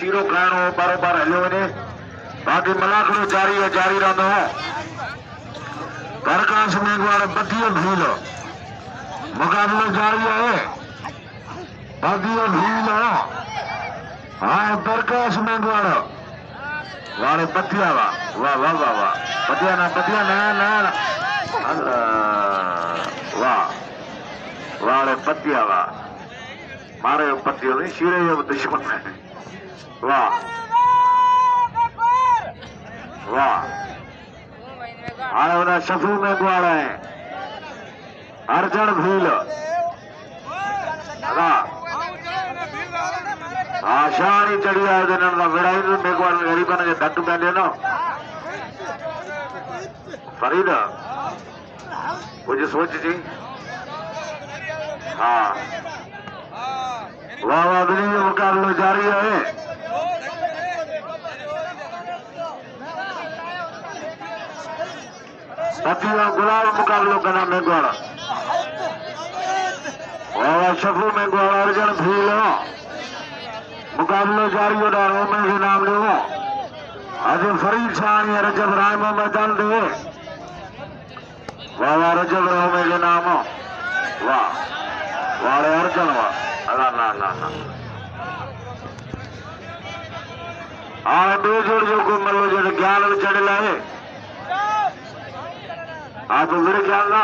Sero खाइणो बरोबर हलियो वञे। बाक़ी मलाखड़ो जारी है, जारी रहंदो। प्रकाश मेघवाड़ 32 भील मुकाबलो जारी है। 32 भील हाँ प्रकाश मेघवाड़ वाले पतिया वाह वाह वाह वाह वाह पतिया ना वाह वाले पतिया वाह मारे पतियों नहीं शीरे ये दुश्मन है। वाह वाह आए उन्हें शफू मेघवाड़ है अर्जन भील आशाणी चढ़ी आए विड़ाई मेघवाड़ गरीबन के धट पहले न फरीद कुछ सोच जी। हाँ वाह वाह बिली मुकाबलो जारी है। पतिया गुलाब मुकाबलो करना मेघवाड़ वाह वाह शफू मेघवाड़ अर्जन भील मुकाबलो जारी हो रहा में के नाम लो आज फरीद शाह रजब राय में मैदान दे। वाह वाह रजब राय में के नाम वाह वाले अर्जन वाह अला ना ना ना हाँ दो जोड़ जो को मलो जो ज्ञान में चढ़ लाए आप मेरे ख्याल ना